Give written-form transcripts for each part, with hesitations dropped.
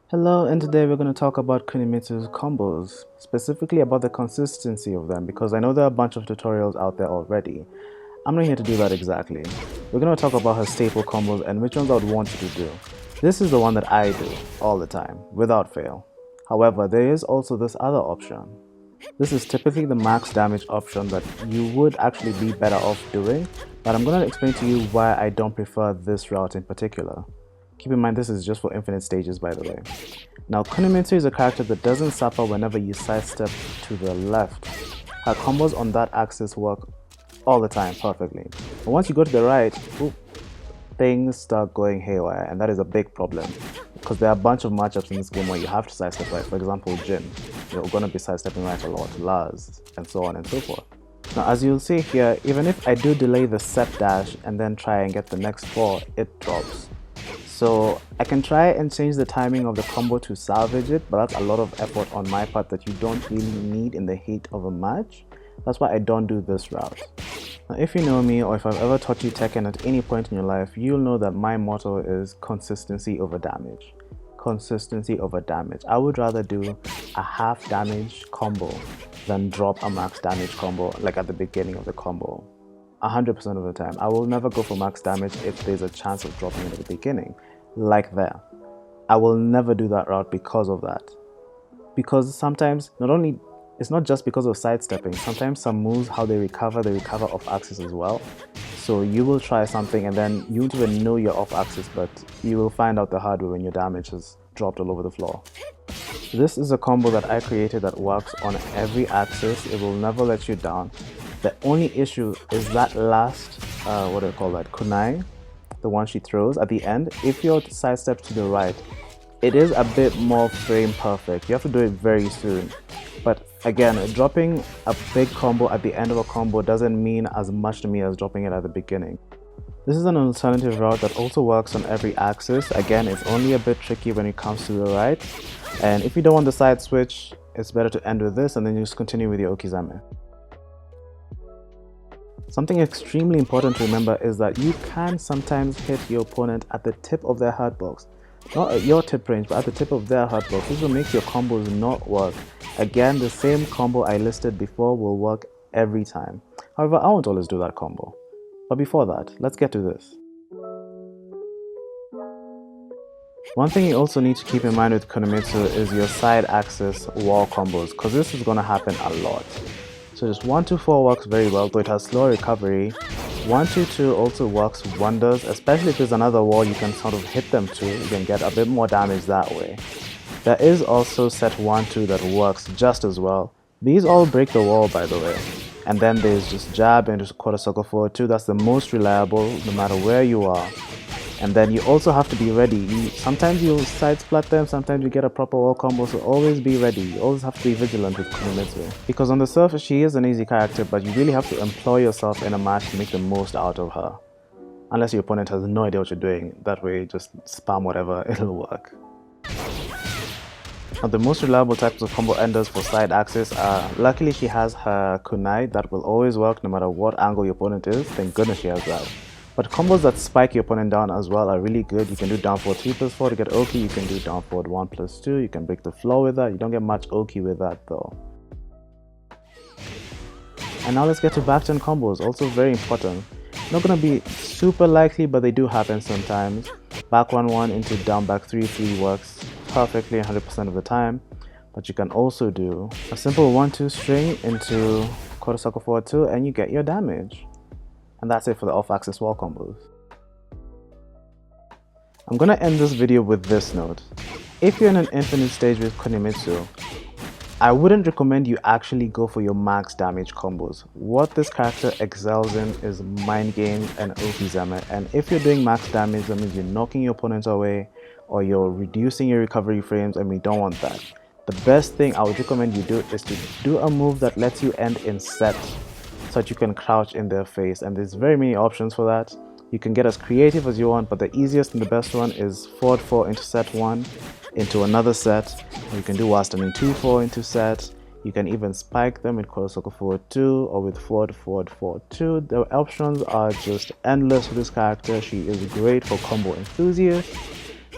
Hello, and today we're going to talk about Kunimitsu's combos, specifically about the consistency of them because I know there are a bunch of tutorials out there already. I'm not here to do that exactly. We're going to talk about her staple combos and which ones I would want you to do. This is the one that I do all the time, without fail. However, there is also this other option. This is typically the max damage option that you would actually be better off doing, but I'm going to explain to you why I don't prefer this route in particular. Keep in mind this is just for infinite stages, by the way. Now, Kunimitsu is a character that doesn't suffer whenever you sidestep to the left. Her combos on that axis work all the time perfectly. But once you go to the right, things start going haywire, and that is a big problem because there are a bunch of matchups in this game where you have to sidestep right. For example, Jin, you're going to be sidestepping right a lot, Lars, and so on and so forth. Now, as you'll see here, even if I do delay the set dash and then try and get the next 4, it drops. So I can try and change the timing of the combo to salvage it, but that's a lot of effort on my part that you don't really need in the heat of a match. That's why I don't do this route. Now, if you know me or if I've ever taught you Tekken at any point in your life, you'll know that my motto is consistency over damage. Consistency over damage. I would rather do a half damage combo than drop a max damage combo like at the beginning of the combo. 100% of the time. I will never go for max damage if there's a chance of dropping it at the beginning, like there. I will never do that route because of that. Because sometimes, it's not just because of sidestepping, sometimes some moves, how they recover off axis as well. So you will try something and then you won't even know you're off axis, but you will find out the hard way when your damage has dropped all over the floor. This is a combo that I created that works on every axis. It will never let you down. The only issue is that last, kunai, the one she throws at the end. If your sidestep to the right, it is a bit more frame perfect. You have to do it very soon. But again, dropping a big combo at the end of a combo doesn't mean as much to me as dropping it at the beginning. This is an alternative route that also works on every axis. Again, it's only a bit tricky when it comes to the right. And if you don't want the side switch, it's better to end with this and then you just continue with your Okizame. Something extremely important to remember is that you can sometimes hit your opponent at the tip of their hurt box. Not at your tip range, but at the tip of their hurt box. This will make your combos not work. Again, the same combo I listed before will work every time. However, I won't always do that combo. But before that, let's get to this. One thing you also need to keep in mind with Kunimitsu is your side axis wall combos, because this is going to happen a lot. So just 1-2-4 works very well, though it has slow recovery. 1-2-2 also works wonders, especially if there's another wall you can sort of hit them to. You can get a bit more damage that way. There is also set 1-2 that works just as well. These all break the wall, by the way. And then there's just jab and just quarter circle forward 2. That's the most reliable no matter where you are. And then you also have to be ready. Sometimes you'll side splat them, sometimes you get a proper wall combo, so always be ready. You always have to be vigilant with Kunimitsu. Because on the surface she is an easy character, but you really have to employ yourself in a match to make the most out of her. Unless your opponent has no idea what you're doing, that way just spam whatever, it'll work. Now the most reliable types of combo enders for side axis are, luckily she has her kunai that will always work no matter what angle your opponent is, thank goodness she has that. But combos that spike your opponent down as well are really good. You can do down forward 3+4 to get Oki, you can do down forward 1+2, you can break the flow with that. You don't get much Oki with that though. And now let's get to back turn combos, also very important. Not gonna be super likely, but they do happen sometimes. Back 1-1 into down back 3-3 works perfectly 100% of the time. But you can also do a simple 1-2 string into quarter circle forward 2 and you get your damage. And that's it for the off-axis wall combos. I'm gonna end this video with this note. If you're in an infinite stage with Kunimitsu, I wouldn't recommend you actually go for your max damage combos. What this character excels in is mind games and Okizame, and if you're doing max damage, that means you're knocking your opponents away or you're reducing your recovery frames, and we don't want that. The best thing I would recommend you do is to do a move that lets you end in set, so that you can crouch in their face, and there's very many options for that. You can get as creative as you want, but the easiest and the best one is forward 4 into set 1 into another set. You can do while standing 2-4 into set. You can even spike them with quarter circle forward 2 or with forward 2. The options are just endless for this character. She is great for combo enthusiasts.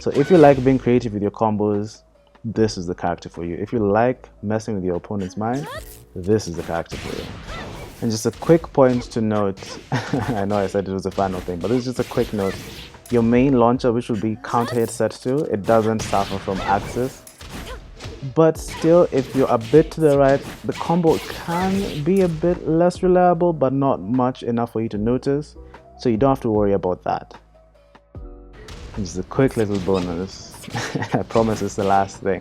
So if you like being creative with your combos, this is the character for you. If you like messing with your opponent's mind, this is the character for you. And just a quick point to note, I know I said it was a final thing, but this is just a quick note. Your main launcher, which will be counter hit set 2, it doesn't suffer from axis. But still, if you're a bit to the right, the combo can be a bit less reliable, but not much enough for you to notice. So you don't have to worry about that. And just a quick little bonus. I promise it's the last thing.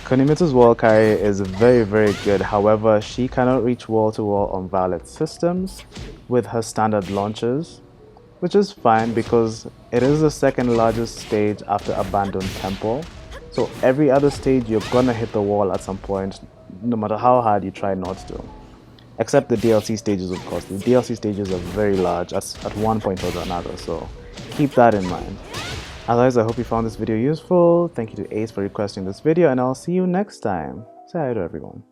Kunimitsu's wall carry is very good, however she cannot reach wall to wall on Violet's systems with her standard launches, which is fine because it is the second largest stage after Abandoned Temple. So every other stage you're gonna hit the wall at some point, no matter how hard you try not to. Except the DLC stages, of course. The DLC stages are very large at one point or another, so keep that in mind. Otherwise, I hope you found this video useful. Thank you to Ace for requesting this video, and I'll see you next time. Say hi to everyone.